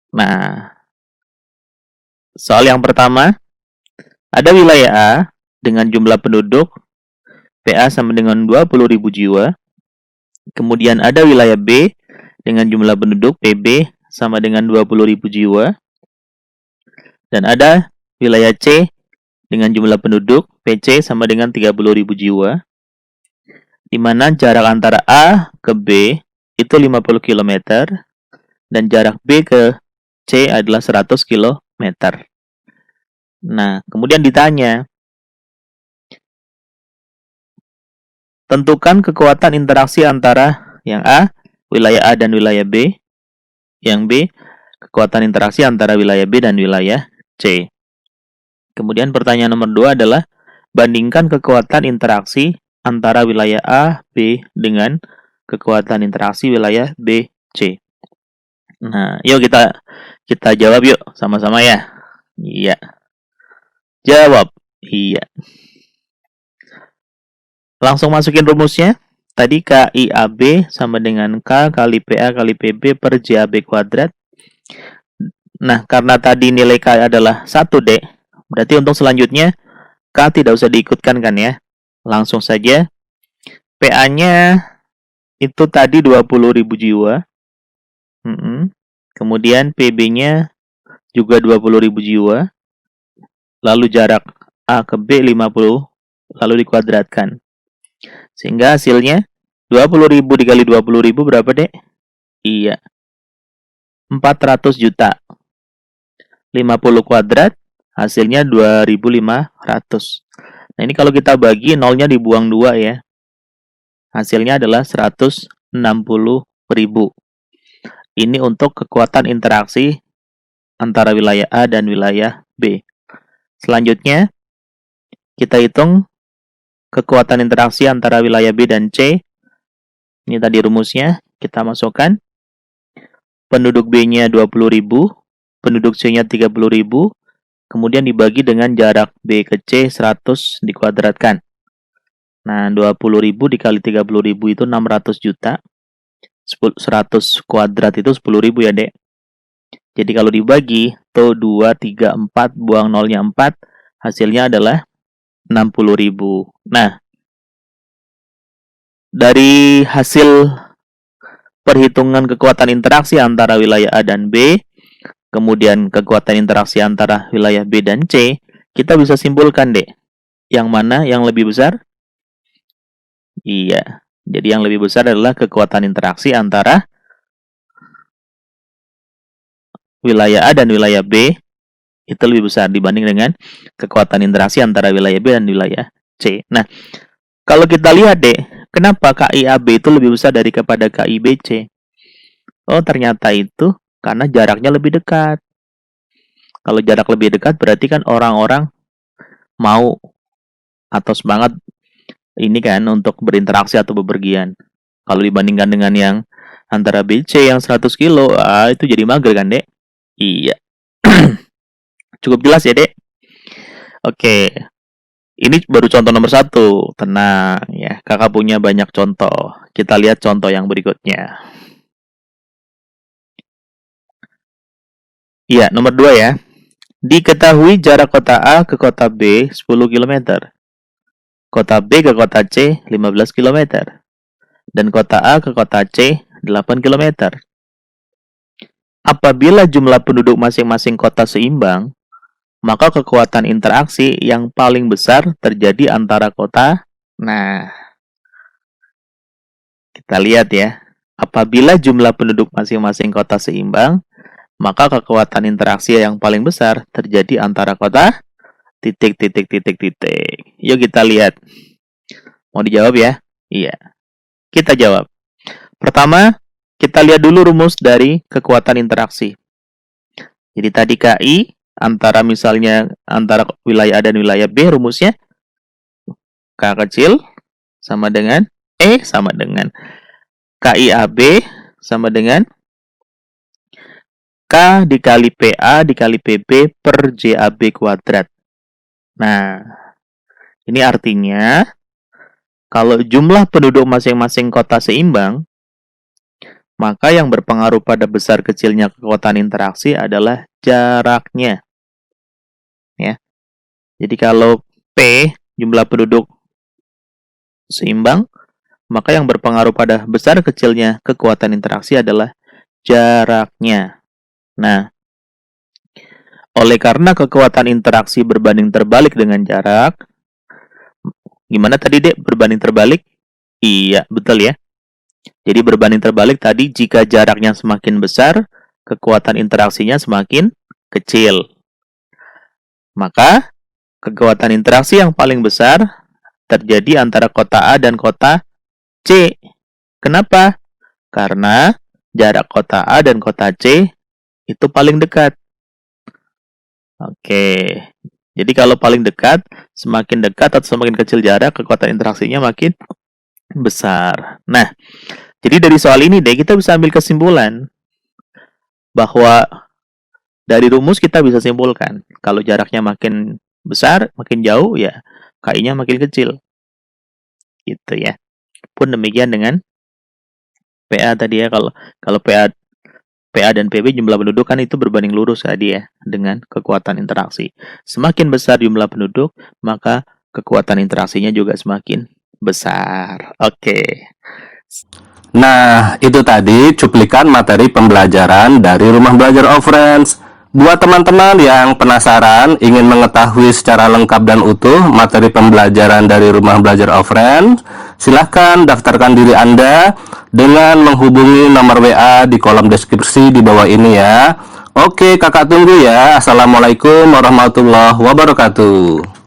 Nah, soal yang pertama, ada wilayah A dengan jumlah penduduk PA sama dengan 20.000 jiwa. Kemudian ada wilayah B dengan jumlah penduduk PB sama dengan 20.000 jiwa. Dan ada wilayah C dengan jumlah penduduk PC sama dengan 30.000 jiwa. Di mana jarak antara A ke B itu 50 km dan jarak B ke C adalah 100 km. Nah, kemudian ditanya, tentukan kekuatan interaksi antara yang A, wilayah A dan wilayah B. Yang B, kekuatan interaksi antara wilayah B dan wilayah C. Kemudian pertanyaan nomor 2 adalah, bandingkan kekuatan interaksi antara wilayah A, B dengan kekuatan interaksi wilayah B, C. Nah, yuk kita jawab yuk sama-sama ya. Iya. Jawab. Iya. Langsung masukin rumusnya. Tadi KIAB sama dengan K kali PA kali PB per JAB kuadrat. Nah, karena tadi nilai K adalah 1D, berarti untuk selanjutnya K tidak usah diikutkan kan ya. Langsung saja. PA-nya itu tadi 20.000 jiwa. Kemudian PB-nya juga 20.000 jiwa. Lalu jarak A ke B 50, lalu dikuadratkan. Sehingga hasilnya 20.000 dikali 20.000 berapa, Dek? Iya. 400 juta. 50 kuadrat, hasilnya 2.500. Nah, ini kalau kita bagi, nolnya dibuang 2 ya. Hasilnya adalah 160.000. Ini untuk kekuatan interaksi antara wilayah A dan wilayah B. Selanjutnya, kita hitung kekuatan interaksi antara wilayah B dan C. Ini tadi rumusnya, kita masukkan. Penduduk B-nya 20.000, penduduk C-nya 30.000, kemudian dibagi dengan jarak B ke C 100 dikuadratkan. Nah, 20.000 dikali 30.000 itu 600 juta. 100 kuadrat itu 10.000 ya, Dek. Jadi kalau dibagi, tuh 2, 3, 4, buang nolnya 4, hasilnya adalah 60.000. Nah, dari hasil perhitungan kekuatan interaksi antara wilayah A dan B, kemudian kekuatan interaksi antara wilayah B dan C, kita bisa simpulkan, Dek. Yang mana yang lebih besar? Iya. Jadi yang lebih besar adalah kekuatan interaksi antara wilayah A dan wilayah B itu lebih besar dibanding dengan kekuatan interaksi antara wilayah B dan wilayah C. Nah, kalau kita lihat, Dek, kenapa KIAB itu lebih besar daripada KIBC? Oh, ternyata itu karena jaraknya lebih dekat. Kalau jarak lebih dekat berarti kan orang-orang mau atau semangat ini kan untuk berinteraksi atau bepergian. Kalau dibandingkan dengan yang antara BC yang 100 kilo, itu jadi mager kan, Dek? Iya. Cukup jelas ya, Dek? Oke. Ini baru contoh nomor 1. Tenang ya, kakak punya banyak contoh. Kita lihat contoh yang berikutnya. Iya, nomor 2 ya. Diketahui jarak kota A ke kota B 10 km. Kota B ke kota C 15 km. Dan kota A ke kota C 8 km. Apabila jumlah penduduk masing-masing kota seimbang, maka kekuatan interaksi yang paling besar terjadi antara kota. Nah, kita lihat ya. Apabila jumlah penduduk masing-masing kota seimbang, maka kekuatan interaksi yang paling besar terjadi antara kota titik titik titik titik. Yuk kita lihat. Mau dijawab ya? Iya. Kita jawab. Pertama, kita lihat dulu rumus dari kekuatan interaksi. Jadi tadi KI antara misalnya antara wilayah A dan wilayah B, rumusnya K kecil sama dengan E sama dengan KIAB sama dengan K dikali PA dikali PB per JAB kuadrat. Nah, ini artinya kalau jumlah penduduk masing-masing kota seimbang, maka yang berpengaruh pada besar kecilnya kekuatan interaksi adalah jaraknya. Ya. Jadi kalau P jumlah penduduk seimbang, maka yang berpengaruh pada besar kecilnya kekuatan interaksi adalah jaraknya. Nah, oleh karena kekuatan interaksi berbanding terbalik dengan jarak, gimana tadi, Dek? Berbanding terbalik? Iya, betul ya. Jadi berbanding terbalik tadi, jika jaraknya semakin besar, kekuatan interaksinya semakin kecil. Maka, kekuatan interaksi yang paling besar terjadi antara kota A dan kota C. Kenapa? Karena jarak kota A dan kota C itu paling dekat. Oke. Jadi kalau paling dekat, semakin dekat atau semakin kecil jarak, kekuatan interaksinya makin besar. Nah, jadi dari soal ini deh kita bisa ambil kesimpulan bahwa dari rumus kita bisa simpulkan kalau jaraknya makin besar, makin jauh ya KI-nya makin kecil. Gitu ya. Pun demikian dengan PA tadi ya, kalau PA dan PB jumlah penduduk kan itu berbanding lurus tadi ya dengan kekuatan interaksi. Semakin besar jumlah penduduk, maka kekuatan interaksinya juga semakin besar. Oke. Nah, itu tadi cuplikan materi pembelajaran dari Rumah Belajar of Friends. Buat teman-teman yang penasaran ingin mengetahui secara lengkap dan utuh materi pembelajaran dari Rumah Belajar of Friends, silahkan daftarkan diri Anda dengan menghubungi nomor WA di kolom deskripsi di bawah ini ya. Oke, kakak tunggu ya. Assalamualaikum warahmatullahi wabarakatuh.